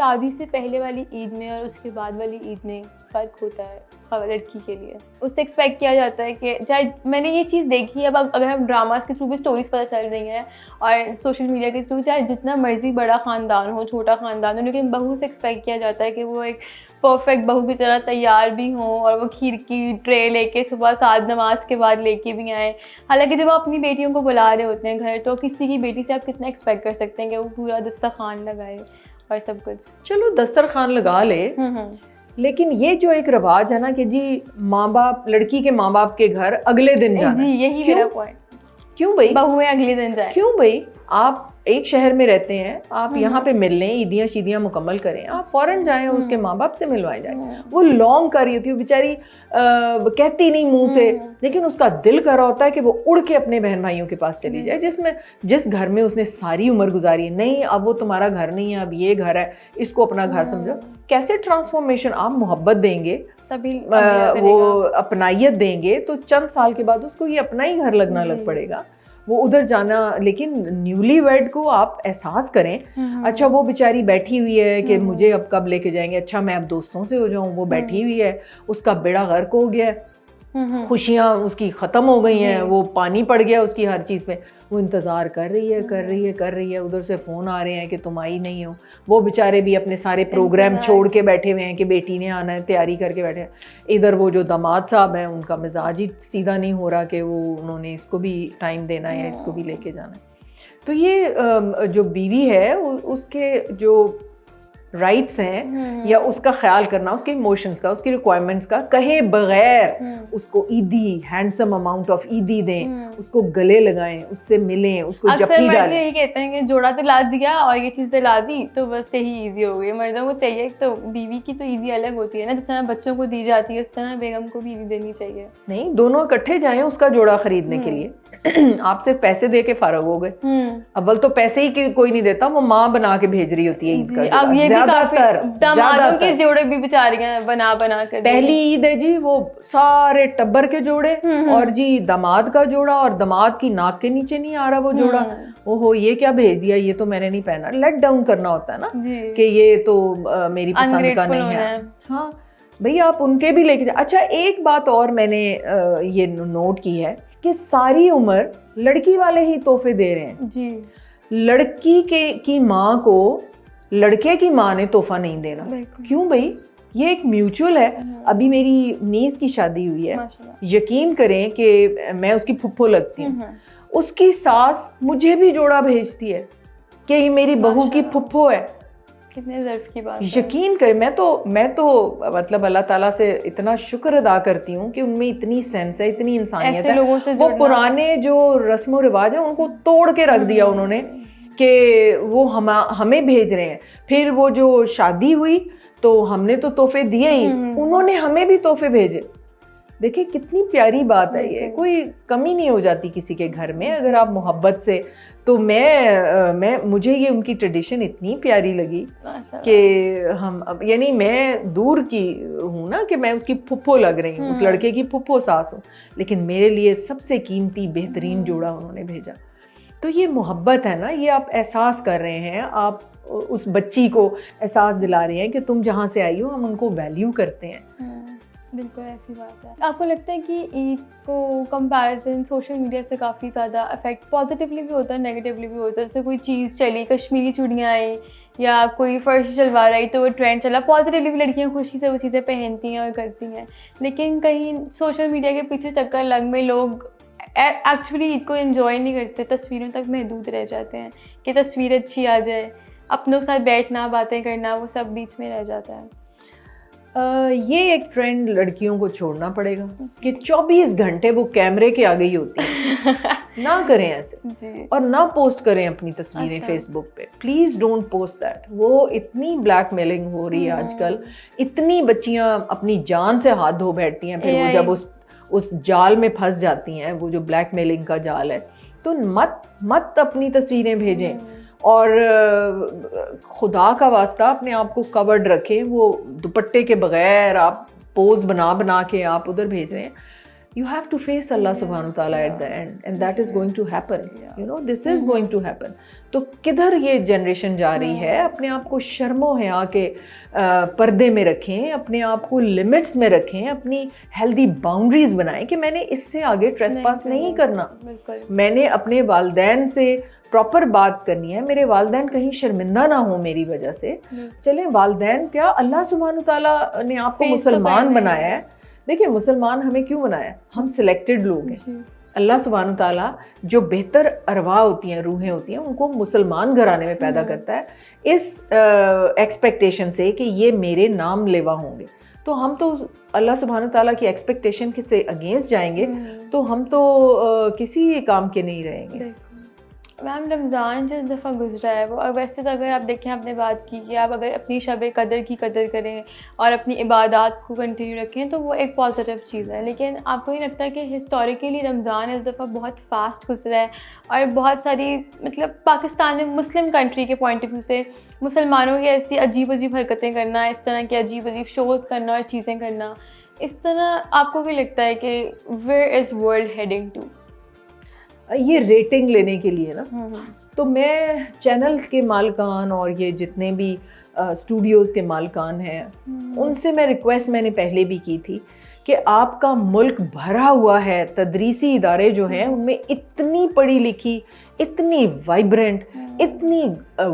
شادی سے پہلے والی عید میں اور اس کے بعد والی عید میں فرق ہوتا ہے لڑکی کے لیے. اس سے ایکسپیکٹ کیا جاتا ہے کہ چاہے میں نے یہ چیز دیکھی ہے, اب اگر ہم ڈراماز کے تھرو بھی اسٹوریز پتہ چل رہی ہیں اور سوشل میڈیا کے تھرو, چاہے جتنا مرضی بڑا خاندان ہو چھوٹا خاندان ہو, لیکن بہو سے ایکسپیکٹ کیا جاتا ہے کہ وہ ایک پرفیکٹ بہو کی طرح تیار بھی ہوں اور وہ کھیر کی ٹرے لے کے صبح 7 نماز کے بعد لے کے بھی آئیں. حالانکہ جب آپ اپنی بیٹیوں کو بلا رہے ہوتے ہیں گھر, تو کسی کی بیٹی سے آپ کتنا ایکسپیکٹ کر سکتے ہیں کہ وہ پورا دسترخوان لگائے اور سب کچھ. چلو دسترخوان لگا لے, لیکن یہ جو ایک رواج ہے نا کہ جی ماں باپ لڑکی کے ماں باپ کے گھر اگلے دن جانا, جی یہی میرا پوائنٹ. کیوں بھائی بہویں اگلے دن جائیں؟ کیوں بھائی, آپ ایک شہر میں رہتے ہیں, آپ یہاں پہ مل لیں, عیدیاں شیدیاں مکمل کریں, آپ فوراً جائیں اس کے ماں باپ سے ملوائے جائیں. وہ لانگ کر رہی ہوتی ہے بیچاری, کہتی نہیں منہ سے, لیکن اس کا دل کر رہا ہوتا ہے کہ وہ اڑ کے اپنے بہن بھائیوں کے پاس چلی جائے, جس گھر میں اس نے ساری عمر گزاری ہے. نہیں, اب وہ تمہارا گھر نہیں ہے, اب یہ گھر ہے, اس کو اپنا گھر سمجھو. کیسے ٹرانسفارمیشن, آپ محبت دیں گے, وہ اپنائیت دیں گے, تو چند سال کے بعد اس کو یہ اپنا ہی گھر لگنا لگ پڑے گا, وہ ادھر جانا. لیکن نیولی ویڈ کو آپ احساس کریں, اچھا وہ بیچاری بیٹھی ہوئی ہے کہ مجھے اب کب لے کے جائیں گے, اچھا میں اب دوستوں سے ہو جاؤں, وہ بیٹھی ہوئی ہے, اس کا بیڑا غرق ہو گیا ہے, خوشیاں اس کی ختم ہو گئی ہیں, وہ پانی پڑ گیا اس کی ہر چیز پہ, وہ انتظار کر رہی ہے, ادھر سے فون آ رہے ہیں کہ تم آئی نہیں ہو. وہ بیچارے بھی اپنے سارے پروگرام چھوڑ کے بیٹھے ہوئے ہیں کہ بیٹی نے آنا ہے, تیاری کر کے بیٹھے ہیں. ادھر وہ جو داماد صاحب ہیں, ان کا مزاج ہی سیدھا نہیں ہو رہا کہ وہ انہوں نے اس کو بھی ٹائم دینا ہے, اس کو بھی لے کے جانا ہے. تو یہ جو بیوی ہے اس کے جو رائٹس ہیں یا اس کا خیال کرنا, اس کے ایموشنز کا, اس کی ریکوائرمنٹس کا, کہے بغیر اس کو عیدی ہینڈسم اماؤنٹ آف عیدی دیں, اس کو گلے لگائیں, اس سے ملیں, اس کو جپی ڈالیں. یہی کہتے ہیں کہ جوڑا دلا دیا اور یہ چیز دلا دی تو بس یہی عیدی ہو گئی. مردوں کو چاہیے تو بیوی کی تو عیدی الگ ہوتی ہے نا, جس طرح بچوں کو دی جاتی ہے اس طرح بیگم کو بھی عیدی دینی چاہیے. نہیں, دونوں اکٹھے جائیں اس کا جوڑا خریدنے کے لیے. آپ صرف پیسے دے کے فارغ ہو گئے. اول تو پیسے ہی کوئی نہیں دیتا, وہ ماں بنا کے بھیج رہی ہوتی ہے عید کا. اب یہ زیادہ تر دامادوں کے جوڑے بھی بیچاریاں بنا کر, پہلی عید ہے جی وہ سارے ٹبر کے جوڑے, اور جی داماد کا جوڑا, اور داماد کی ناک کے نیچے نہیں آ رہا وہ جوڑا. اوہو یہ کیا بھیج دیا, یہ تو میں نے نہیں پہنا. لیٹ ڈاؤن کرنا ہوتا ہے نا کہ یہ تو میری پسند کا نہیں ہے. ہاں بھئی آپ ان کے بھی لے کے جائیں. اچھا ایک بات اور میں نے یہ نوٹ کی ہے کہ ساری عمر لڑکی والے ہی تحفے دے رہے ہیں جی. لڑکی کی ماں کو لڑکے کی ماں نے تحفہ نہیں دینا. کیوں بھائی, یہ ایک میوچول ہے. ابھی میری نیز کی شادی ہوئی ہے, یقین کریں کہ میں اس کی پھپھو لگتی ہوں, اس کی ساس مجھے بھی جوڑا بھیجتی ہے کہ یہ میری بہو کی پھپھو ہے. کتنے ظرف کی بات. یقین کریں, میں تو مطلب اللہ تعالیٰ سے اتنا شکر ادا کرتی ہوں کہ ان میں اتنی سینس ہے, اتنی انسانیت ہے. وہ پرانے جو رسم و رواج ہیں ان کو توڑ کے رکھ دیا انہوں نے کہ وہ ہمیں بھیج رہے ہیں. پھر وہ جو شادی ہوئی تو ہم نے تو تحفے دیے ہی, انہوں نے ہمیں بھی تحفے بھیجے. دیکھیں کتنی پیاری بات ہے یہ, کوئی کمی نہیں ہو جاتی کسی کے گھر میں اگر آپ محبت سے. تو مجھے یہ ان کی ٹریڈیشن اتنی پیاری لگی کہ ہم یعنی میں دور کی ہوں نا کہ میں اس کی پھپھو لگ رہی ہوں, اس لڑکے کی پھپھو ساس ہوں, لیکن میرے لیے سب سے قیمتی بہترین جوڑا انہوں نے بھیجا. تو یہ محبت ہے نا, یہ آپ احساس کر رہے ہیں, آپ اس بچی کو احساس دلا رہے ہیں کہ تم جہاں سے آئی ہو ہم ان کو ویلیو کرتے ہیں. بالکل ایسی بات ہے. آپ کو لگتا ہے کہ عید کو کمپیریزن سوشل میڈیا سے کافی زیادہ افیکٹ پازیٹیولی بھی ہوتا ہے نیگیٹیولی بھی ہوتا ہے؟ جیسے کوئی چیز چلی, کشمیری چوڑیاں آئیں یا کوئی فرشی شلوار آئی تو وہ ٹرینڈ چلا, پازیٹیولی بھی لڑکیاں خوشی سے وہ چیزیں پہنتی ہیں اور کرتی ہیں, لیکن کہیں سوشل میڈیا کے پیچھے چکر لگ میں لوگ ایکچولی عید کو انجوائے نہیں کرتے, تصویروں تک محدود رہ جاتے ہیں کہ تصویر اچھی آ جائے, اپنوں کے ساتھ بیٹھنا باتیں کرنا وہ سب بیچ میں رہ جاتا ہے. یہ ایک ٹرینڈ لڑکیوں کو چھوڑنا پڑے گا کہ 24 گھنٹے وہ کیمرے کے آگے ہی ہوتی ہیں. نہ کریں ایسے, اور نہ پوسٹ کریں اپنی تصویریں فیس بک پہ. Please don't post that. وہ اتنی بلیک میلنگ ہو رہی ہے آج کل, اتنی بچیاں اپنی جان سے ہاتھ دھو بیٹھتی ہیں پھر وہ جب اس جال میں پھنس جاتی ہیں, وہ جو بلیک میلنگ کا جال ہے. تو مت اپنی تصویریں بھیجیں, اور خدا کا واسطہ اپنے آپ کو کورڈ رکھیں. وہ دوپٹے کے بغیر آپ پوز بنا کے آپ ادھر بھیج رہے ہیں. you have to face Allah subhanahu wa ta'ala at the end, and that is going to happen. You know, this is going to happen. تو کدھر یہ جنریشن جا رہی ہے؟ اپنے آپ کو شرم و حیا کے پردے میں رکھیں، اپنے آپ کو لمٹس میں رکھیں، اپنی ہیلدی باؤنڈریز بنائیں کہ میں نے اس سے آگے ٹریس پاس نہیں کرنا، میں نے اپنے والدین سے پراپر بات کرنی ہے، میرے والدین کہیں شرمندہ نہ ہوں میری وجہ سے. چلیں والدین کیا، اللہ سبحانہ تعالیٰ نے آپ کو مسلمان بنایا ہے. دیکھیں مسلمان ہمیں کیوں بنایا ہے؟ ہم سلیکٹڈ لوگ ہیں. اللہ سبحانہ تعالیٰ جو بہتر ارواح ہوتی ہیں، روحیں ہوتی ہیں، ان کو مسلمان گھرانے میں پیدا کرتا ہے اس ایکسپیکٹیشن سے کہ یہ میرے نام لیوا ہوں گے. تو ہم تو اللہ سبحانہ تعالیٰ کی ایکسپیکٹیشن سے اگینسٹ جائیں گے تو ہم تو کسی کام کے نہیں رہیں گے. میم رمضان جو اس دفعہ گزرا ہے وہ ویسے تو اگر آپ دیکھیں آپ نے بات کی کہ آپ اگر اپنی شب قدر کی قدر کریں اور اپنی عبادات کو کنٹینیو رکھیں تو وہ ایک پازیٹیو چیز ہے، لیکن آپ کو یہ لگتا ہے کہ ہسٹوریکلی رمضان اس دفعہ بہت فاسٹ گزرا ہے اور بہت ساری مطلب پاکستان میں مسلم کنٹری کے پوائنٹ آف ویو سے مسلمانوں کی ایسی عجیب عجیب حرکتیں کرنا، اس طرح کے عجیب عجیب شوز کرنا اور چیزیں کرنا، اس طرح آپ کو کیا لگتا ہے کہ where is world heading to? یہ ریٹنگ لینے کے لیے نا، تو میں چینل کے مالکان اور یہ جتنے بھی اسٹوڈیوز کے مالکان ہیں ان سے میں ریکویسٹ میں نے پہلے بھی کی تھی کہ آپ کا ملک بھرا ہوا ہے تدریسی ادارے جو ہیں ان میں اتنی پڑھی لکھی، اتنی وائبرنٹ، اتنی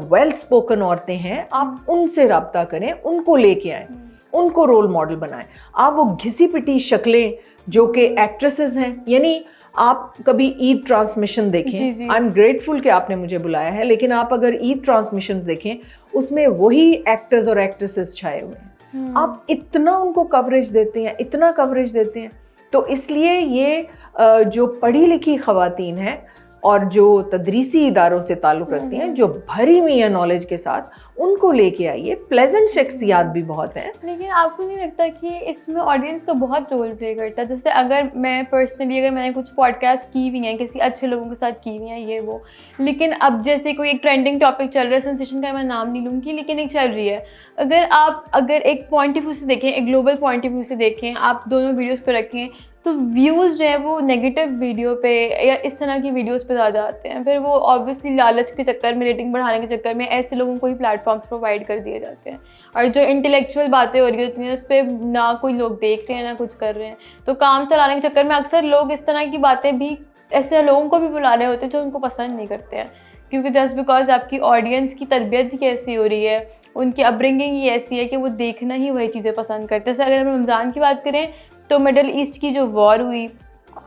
ویل اسپوکن عورتیں ہیں، آپ ان سے رابطہ کریں، ان کو لے کے آئیں، ان کو رول ماڈل بنائیں. آپ وہ گھسی پٹی شکلیں جو کہ ایکٹریسز ہیں، یعنی آپ کبھی عید ٹرانسمیشن دیکھیں، آئی ایم گریٹفل کہ آپ نے مجھے بلایا ہے، لیکن آپ اگر عید ٹرانسمیشنز دیکھیں اس میں وہی ایکٹرز اور ایکٹریسز چھائے ہوئے ہیں. آپ اتنا ان کو کوریج دیتے ہیں، اتنا کوریج دیتے ہیں. تو اس لیے یہ جو پڑھی لکھی خواتین ہیں اور جو تدریسی اداروں سے تعلق رکھتی ہیں، جو بھری ہوئی ہیں نالج کے ساتھ، ان کو لے کے آئیے. پلیزنٹ شخصیات بھی بہت ہیں. لیکن آپ کو نہیں لگتا کہ اس میں آڈینس کا بہت رول پلے کرتا ہے؟ جیسے اگر میں پرسنلی اگر میں نے کچھ پوڈ کاسٹ کی ہوئی ہیں کسی اچھے لوگوں کے ساتھ کی ہوئی ہیں یہ وہ، لیکن اب جیسے کوئی ایک ٹرینڈنگ ٹاپک چل رہا ہے، سینسیشن کا میں نام نہیں لوں گی لیکن ایک چل رہی ہے، اگر ایک پوائنٹ آف ویو سے دیکھیں، ایک گلوبل پوائنٹ آف ویو سے دیکھیں، آپ دونوں ویڈیوز پہ رکھیں تو ویوز جو ہے وہ نیگیٹو ویڈیو پہ یا اس طرح کی ویڈیوز پہ زیادہ آتے ہیں. پھر وہ آبویسلی لالچ کے چکر میں، ریٹنگ بڑھانے کے چکر میں ایسے لوگوں کو ہی پلیٹ فارمس پرووائڈ کر دیے جاتے ہیں، اور جو انٹلیکچوئل باتیں ہو رہی ہوتی ہیں اس پہ نہ کوئی لوگ دیکھ رہے ہیں نہ کچھ کر رہے ہیں. تو کام چلانے کے چکر میں اکثر لوگ اس طرح کی باتیں بھی ایسے لوگوں کو بھی بلا رہے ہوتے ہیں جو ان کو پسند نہیں کرتے ہیں، کیونکہ جسٹ بیکاز آپ کی آڈینس کی تربیت ہی کیسی ہو رہی ہے، ان کی اپ برنگنگ ہی ایسی ہے کہ وہ دیکھنا ہی وہی چیزیں پسند کرتے ہیں. جیسے اگر ہم رمضان کی بات کریں تو مڈل ایسٹ کی جو وار ہوئی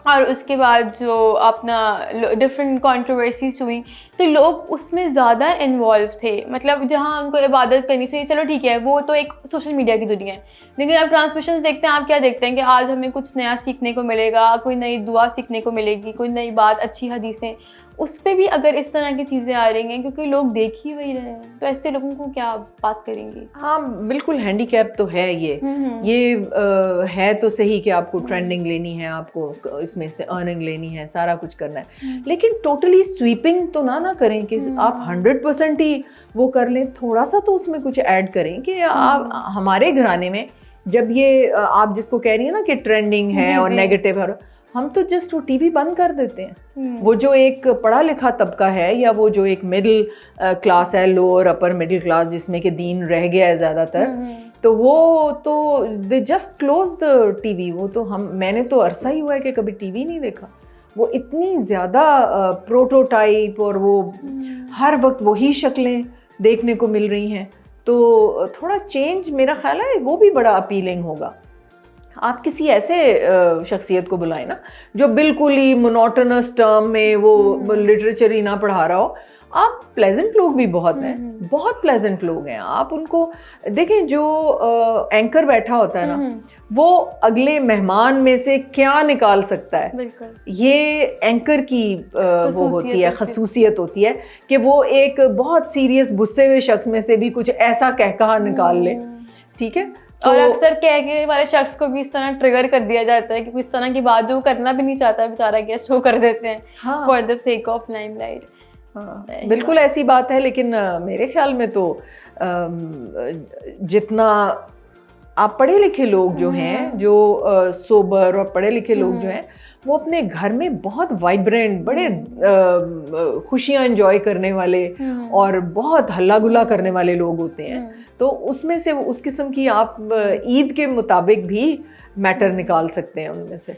اور اس کے بعد جو اپنا ڈفرینٹ کانٹروورسیز ہوئی تو لوگ اس میں زیادہ انوالو تھے. مطلب جہاں ان کو عبادت کرنی چاہیے، چلو ٹھیک ہے وہ تو ایک سوشل میڈیا کی دنیا ہے، لیکن آپ ٹرانسمیشنز دیکھتے ہیں، آپ کیا دیکھتے ہیں کہ آج ہمیں کچھ نیا سیکھنے کو ملے گا، کوئی نئی دعا سیکھنے کو ملے گی، کوئی نئی بات، اچھی حدیثیں. اس پہ بھی اگر اس طرح کی چیزیں آ رہی ہیں کیونکہ لوگ دیکھ ہی وہی رہے ہیں تو ایسے لوگوں کو کیا بات کریں گی؟ ہاں بالکل ہینڈی کیپ تو ہے یہ ہے تو صحیح کہ آپ کو ٹرینڈنگ لینی ہے، آپ کو اس میں سے ارننگ لینی ہے، سارا کچھ کرنا ہے، لیکن ٹوٹلی سویپنگ تو نہ کریں کہ آپ 100% ہی وہ کر لیں. تھوڑا سا تو اس میں کچھ ایڈ کریں کہ آپ ہمارے گھرانے میں جب یہ آپ جس کو کہہ رہی ہیں نا کہ ٹرینڈنگ ہے اور نیگیٹو ہے، ہم تو جسٹ وہ ٹی وی بند کر دیتے ہیں. وہ جو ایک پڑھا لکھا طبقہ ہے یا وہ جو ایک مڈل کلاس ہے، لوور اپر مڈل کلاس جس میں کہ دین رہ گیا ہے زیادہ تر، تو وہ تو they just close the TV. وہ تو میں نے تو عرصہ ہی ہوا ہے کہ کبھی ٹی وی نہیں دیکھا. وہ اتنی زیادہ پروٹوٹائپ اور وہ ہر وقت وہی شکلیں دیکھنے کو مل رہی ہیں، تو تھوڑا چینج میرا خیال ہے وہ بھی بڑا اپیلنگ ہوگا. آپ کسی ایسے شخصیت کو بلائیں نا جو بالکل ہی مونوٹونس ٹرم میں وہ لٹریچر ہی نہ پڑھا رہا ہو. آپ پلیزنٹ لوگ بھی بہت ہیں، بہت پلیزنٹ لوگ ہیں. آپ ان کو دیکھیں، جو اینکر بیٹھا ہوتا ہے نا وہ اگلے مہمان میں سے کیا نکال سکتا ہے، یہ اینکر کی وہ ہوتی ہے، خصوصیت ہوتی ہے کہ وہ ایک بہت سیریس غصے ہوئے شخص میں سے بھی کچھ ایسا کہا نکال لے. ٹھیک ہے، اور اکثر کہنے والے شخص کو بھی اس طرح ٹریگر کر دیا جاتا ہے کہ اس طرح کی بات جو وہ کرنا بھی نہیں چاہتا بیچارہ گیسٹ وہ کر دیتے ہیں for the sake of Lime light. بالکل ایسی بات ہے، لیکن میرے خیال میں تو جتنا آپ پڑھے لکھے لوگ جو ہیں, جو سوبر اور پڑھے لکھے لوگ جو ہیں, وہ اپنے گھر میں بہت وائبرنٹ, بڑے خوشیاں انجوائے کرنے والے اور بہت ہلا گلا کرنے والے لوگ ہوتے ہیں. تو اس میں سے اس قسم کی آپ عید کے مطابق بھی میٹر نکال سکتے ہیں ان میں سے.